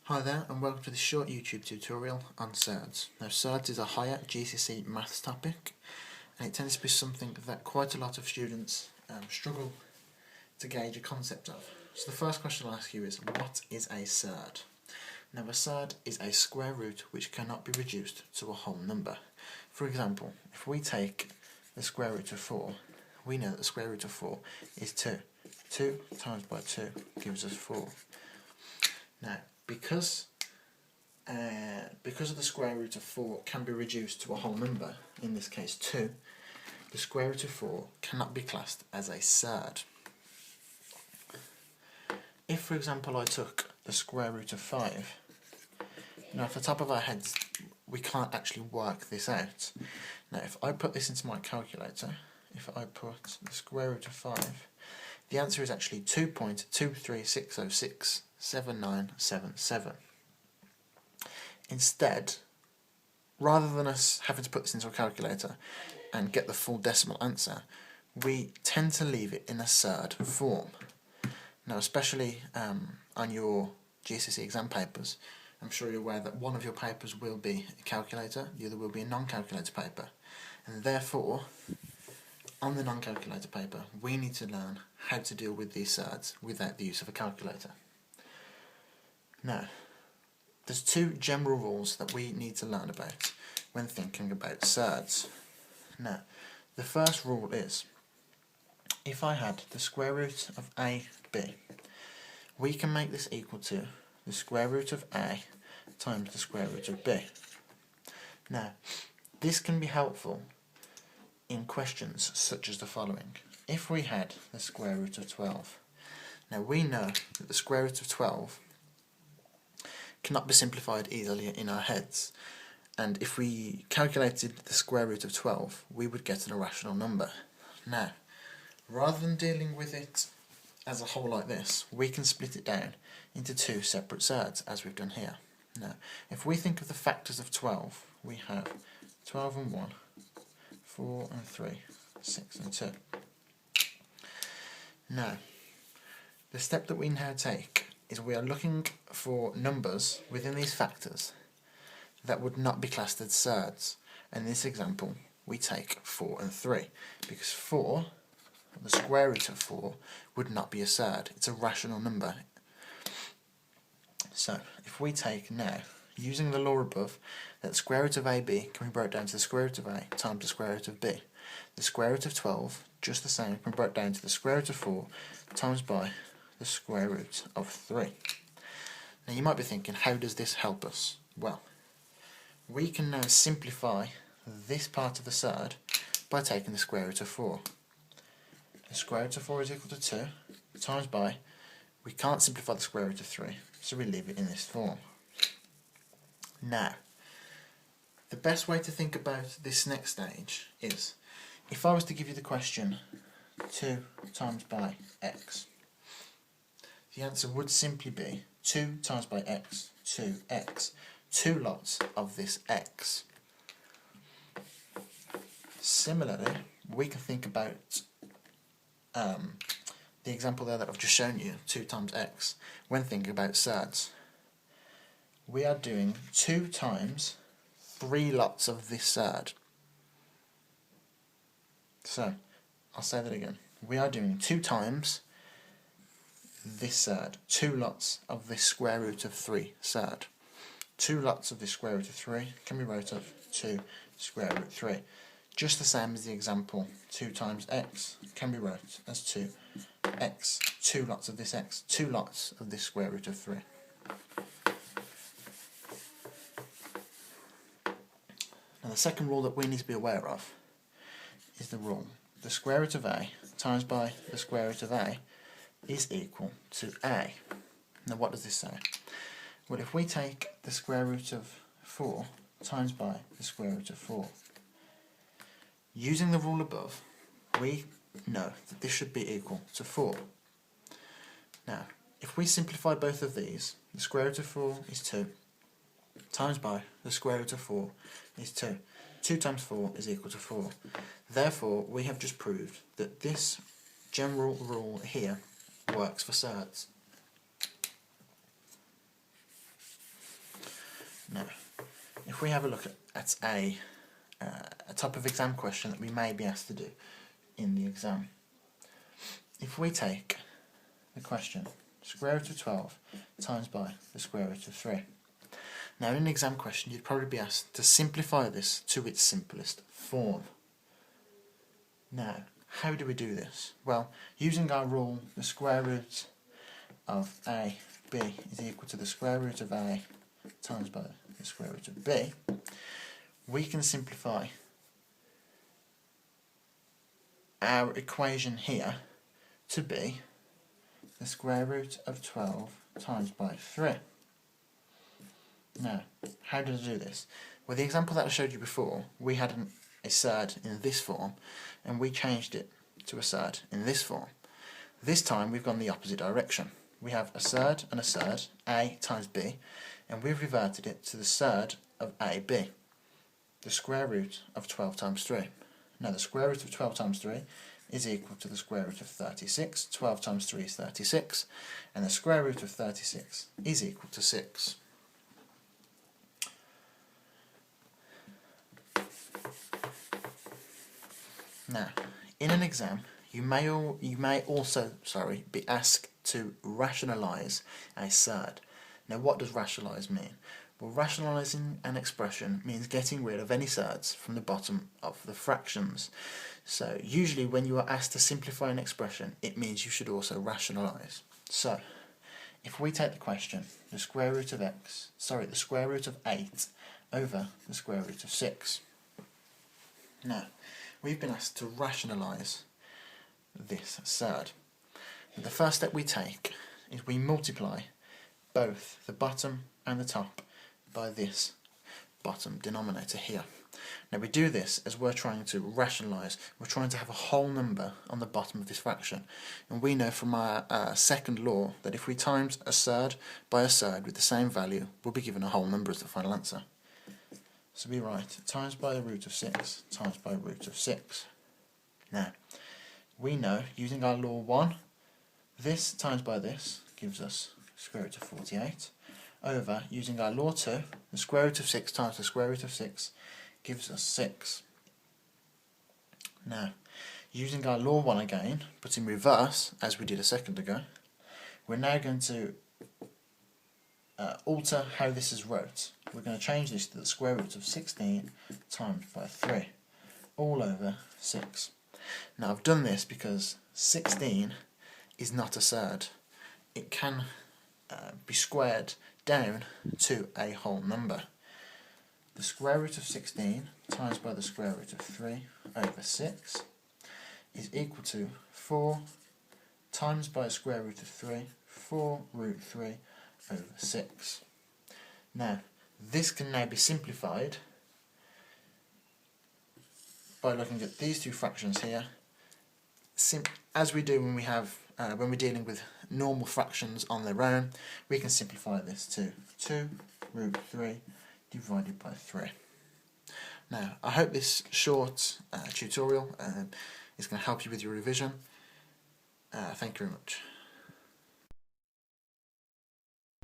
Hi there and welcome to this short YouTube tutorial on Surds. Now Surds is a higher GCSE maths topic and it tends to be something that quite a lot of students struggle to gauge a concept of. So the first question I'll ask you is, what is a surd? Now a surd is a square root which cannot be reduced to a whole number. For example, if we take the square root of 4, we know that the square root of 4 is 2. 2 times by 2 gives us 4. Now, because of the square root of 4 can be reduced to a whole number, in this case 2, the square root of 4 cannot be classed as a surd. If, for example, I took the square root of 5, now off the top of our heads we can't actually work this out. Now if I put this into my calculator, if I put the square root of 5, the answer is actually 2.236067977. Instead, rather than us having to put this into a calculator and get the full decimal answer, we tend to leave it in a surd form. Now especially on your GCSE exam papers, I'm sure you're aware that one of your papers will be a calculator, the other will be a non-calculator paper, and therefore on the non-calculator paper we need to learn how to deal with these surds without the use of a calculator. Now, there's two general rules that we need to learn about when thinking about surds. Now, the first rule is, if I had the square root of AB, we can make this equal to the square root of A times the square root of B. Now, this can be helpful in questions such as the following. If we had the square root of 12, now we know that the square root of 12 cannot be simplified easily in our heads, and if we calculated the square root of 12 we would get an irrational number. Now, rather than dealing with it as a whole like this, we can split it down into two separate surds as we've done here. Now, if we think of the factors of 12, we have 12 and 1, 4 and 3, 6 and 2. Now, the step that we now take is we are looking for numbers within these factors that would not be classed as surds. And in this example, we take 4 and 3, because 4, the square root of 4, would not be a surd. It's a rational number. So, if we take now, using the law above, that the square root of AB can be brought down to the square root of A times the square root of B. The square root of 12, just the same, can be brought down to the square root of 4 times by the square root of 3. Now you might be thinking, how does this help us? Well, we can now simplify this part of the surd by taking the square root of 4. The square root of 4 is equal to 2 times by, we can't simplify the square root of 3, so we leave it in this form. Now, the best way to think about this next stage is, if I was to give you the question 2 times by x, the answer would simply be 2 times by x, 2x, 2 lots of this x. Similarly, we can think about the example there that I've just shown you, 2 times x, when thinking about surds. We are doing 2 times 3 lots of this surd. So, I'll say that again. We are doing 2 times this surd, 2 lots of this square root of 3 surd. 2 lots of this square root of 3 can be wrote of 2 square root 3. Just the same as the example, 2 times x can be wrote as 2x, 2 lots of this x, 2 lots of this square root of 3. Now the second rule that we need to be aware of is the rule, the square root of a times by the square root of a is equal to a. Now what does this say? Well, if we take the square root of 4 times by the square root of 4, using the rule above, we know that this should be equal to 4. Now, if we simplify both of these, the square root of 4 is 2, times by the square root of 4 is 2. 2 times 4 is equal to 4. Therefore, we have just proved that this general rule here works for surds. Now, if we have a look at a type of exam question that we may be asked to do in the exam, if we take the question square root of 12 times by the square root of 3. Now in an exam question you'd probably be asked to simplify this to its simplest form. Now how do we do this? Well, using our rule, the square root of a b is equal to the square root of a times by the square root of b, we can simplify our equation here to be the square root of 12 times by 3. Now, how did I do this? Well, the example that I showed you before, we had a surd in this form, and we changed it to a surd in this form. This time we've gone the opposite direction. We have a surd and a surd, a times b, and we've reverted it to the surd of ab, the square root of 12 times 3. Now the square root of 12 times 3 is equal to the square root of 36. 12 times 3 is 36, and the square root of 36 is equal to 6. Now, in an exam, you may also be asked to rationalise a surd. Now, what does rationalise mean? Well, rationalising an expression means getting rid of any surds from the bottom of the fractions. So, usually when you are asked to simplify an expression, it means you should also rationalise. So, if we take the question, the square root of 8 over the square root of 6. Now, we've been asked to rationalise this surd. And the first step we take is we multiply both the bottom and the top by this bottom denominator here. Now we do this as we're trying to rationalise, we're trying to have a whole number on the bottom of this fraction, and we know from our second law that if we times a surd by a surd with the same value, we'll be given a whole number as the final answer. So we write times by the root of 6 times by root of 6. Now we know, using our law 1, this times by this gives us square root of 48, over, using our law 2, the square root of 6 times the square root of 6 gives us 6. Now, using our law 1 again, but in reverse, as we did a second ago, we're now going to alter how this is wrote. We're going to change this to the square root of 16 times by 3, all over 6. Now I've done this because 16 is not a surd. It can be squared down to a whole number. The square root of 16 times by the square root of 3 over 6 is equal to 4 times by the square root of 3, 4 root 3 over 6. Now, this can now be simplified by looking at these two fractions here, as we do when we have when we're dealing with normal fractions on their own. We can simplify this to 2 root 3 divided by 3. Now, I hope this short tutorial is going to help you with your revision. Thank you very much.